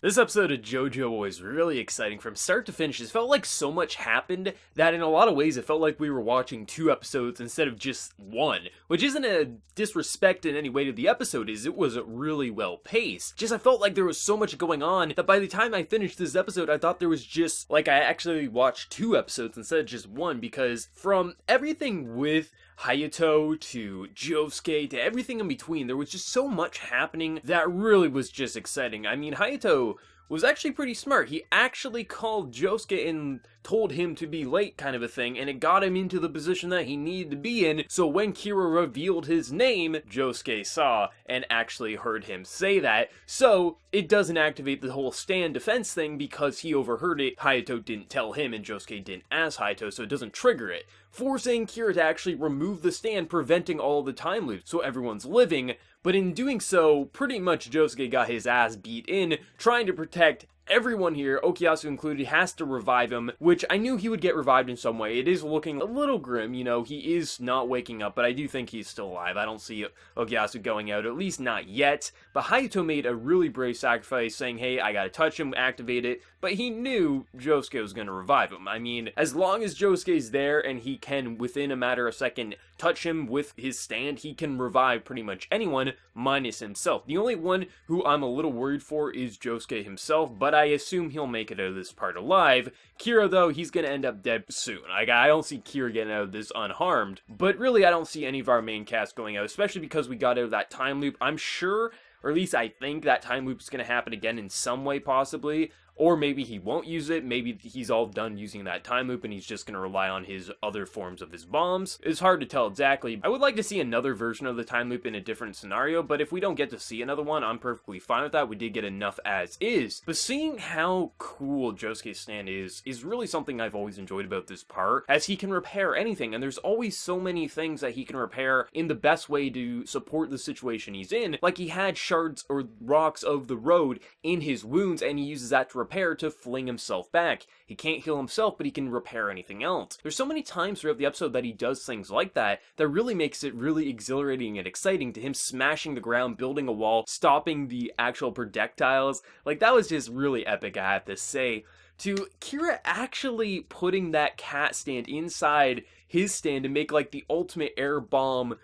This episode of JoJo was really exciting from start to finish. It felt like so much happened that in a lot of ways it felt like we were watching 2 episodes instead of just 1, which isn't a disrespect in any way to the episode, it was really well paced. Just I felt like there was so much going on that by the time I finished this episode, I thought there was just, like, I actually watched 2 episodes instead of just 1, because from everything with Hayato to Josuke to everything in between, there was just so much happening that really was just exciting. I mean, Hayato was actually pretty smart. He actually called Josuke and told him to be late kind of a thing, and it got him into the position that he needed to be in, so when Kira revealed his name, Josuke saw and actually heard him say that, so it doesn't activate the whole stand defense thing because he overheard it. Hayato didn't tell him and Josuke didn't ask Hayato, so it doesn't trigger it, forcing Kira to actually remove the stand, preventing all the time loops, so everyone's living. But in doing so, pretty much Josuke got his ass beat in, trying to protect everyone here, Okuyasu included, has to revive him, which I knew he would get revived in some way. It is looking a little grim, you know, he is not waking up, but I do think he's still alive. I don't see Okuyasu going out, at least not yet. But Hayato made a really brave sacrifice, saying, hey, I gotta touch him, activate it, but he knew Josuke was gonna revive him. I mean, as long as Josuke's there and he can, within a matter of a second, touch him with his stand, he can revive pretty much anyone, minus himself. The only one who I'm a little worried for is Josuke himself, but I assume he'll make it out of this part alive. Kira, though, he's gonna end up dead soon. I don't see Kira getting out of this unharmed, but really I don't see any of our main cast going out, especially because we got out of that time loop. I'm sure, or at least I think, that time loop is gonna happen again in some way, possibly. Or maybe he won't use it, maybe he's all done using that time loop and he's just going to rely on his other forms of his bombs. It's hard to tell exactly. I would like to see another version of the time loop in a different scenario, but if we don't get to see another one, I'm perfectly fine with that. We did get enough as is. But seeing how cool Josuke's stand is really something I've always enjoyed about this part, as he can repair anything, and there's always so many things that he can repair in the best way to support the situation he's in. Like, he had shards or rocks of the road in his wounds, and he uses that to repair to fling himself back. He can't heal himself, but he can repair anything else. There's so many times throughout the episode that he does things like that really makes it really exhilarating and exciting, to him smashing the ground, building a wall, stopping the actual projectiles. Like, that was just really epic, I have to say. To Kira actually putting that cat stand inside his stand to make, like, the ultimate air bomb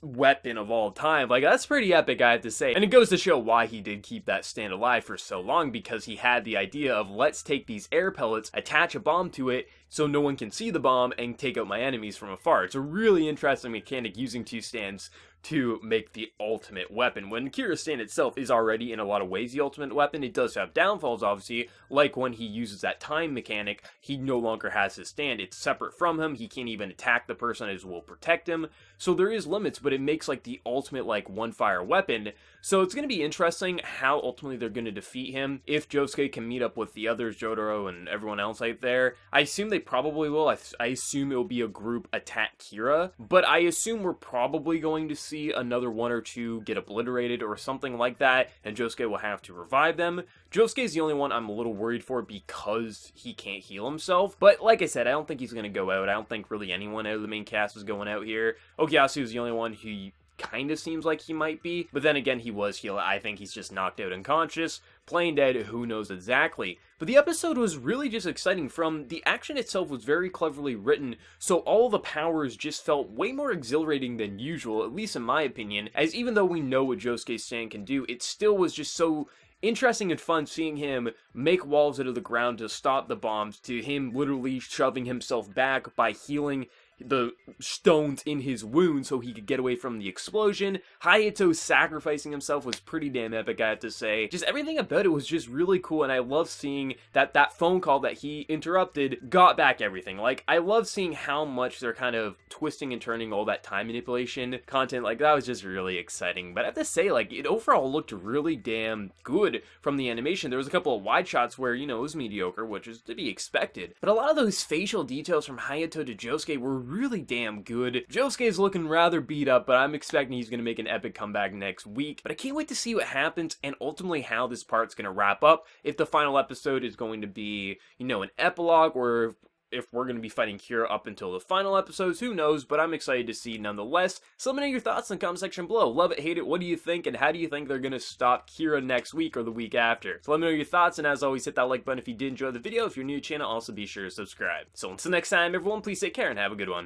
weapon of all time. Like, that's pretty epic, I have to say. And it goes to show why he did keep that stand alive for so long, because he had the idea of, let's take these air pellets, attach a bomb to it so no one can see the bomb, and take out my enemies from afar. It's a really interesting mechanic, using 2 stands to make the ultimate weapon. When Kira's stand itself is already in a lot of ways the ultimate weapon, it does have downfalls, obviously, like when he uses that time mechanic, he no longer has his stand. It's separate from him, he can't even attack the person as will protect him, so there is limits, but it makes, like, the ultimate, like, one-fire weapon. So it's going to be interesting how ultimately they're going to defeat him, if Josuke can meet up with the others, Jotaro and everyone else out there. I assume they probably will. I assume it will be a group attack Kira, but I assume we're probably going to see another 1 or 2 get obliterated or something like that, and Josuke will have to revive them. Josuke's the only one I'm a little worried for because he can't heal himself, but like I said, I don't think he's going to go out. I don't think really anyone out of the main cast is going out here. Okuyasu is the only one who kind of seems like he might be, but then again, he was healed. I think he's just knocked out unconscious, plain dead, who knows exactly. But the episode was really just exciting. From the action itself was very cleverly written, so all the powers just felt way more exhilarating than usual, at least in my opinion, as even though we know what Josuke's stand can do, it still was just so interesting and fun seeing him make walls out of the ground to stop the bombs, to him literally shoving himself back by healing the stones in his wound so he could get away from the explosion. Hayato sacrificing himself was pretty damn epic, I have to say. Just everything about it was just really cool, and I love seeing that phone call that he interrupted got back everything. Like, I love seeing how much they're kind of twisting and turning all that time manipulation content. Like, that was just really exciting. But I have to say, like, it overall looked really damn good from the animation. There was a couple of wide shots where, you know, it was mediocre, which is to be expected. But a lot of those facial details from Hayato to Josuke were really damn good. Josuke's looking rather beat up, but I'm expecting he's going to make an epic comeback next week. But I can't wait to see what happens and ultimately how this part's going to wrap up. If the final episode is going to be, you know, an epilogue, or if we're going to be fighting Kira up until the final episodes, who knows, but I'm excited to see nonetheless. So let me know your thoughts in the comment section below. Love it, hate it, what do you think, and how do you think they're going to stop Kira next week or the week after? So let me know your thoughts, and as always, hit that like button if you did enjoy the video. If you're new to the channel, also be sure to subscribe. So until next time, everyone, please take care and have a good one.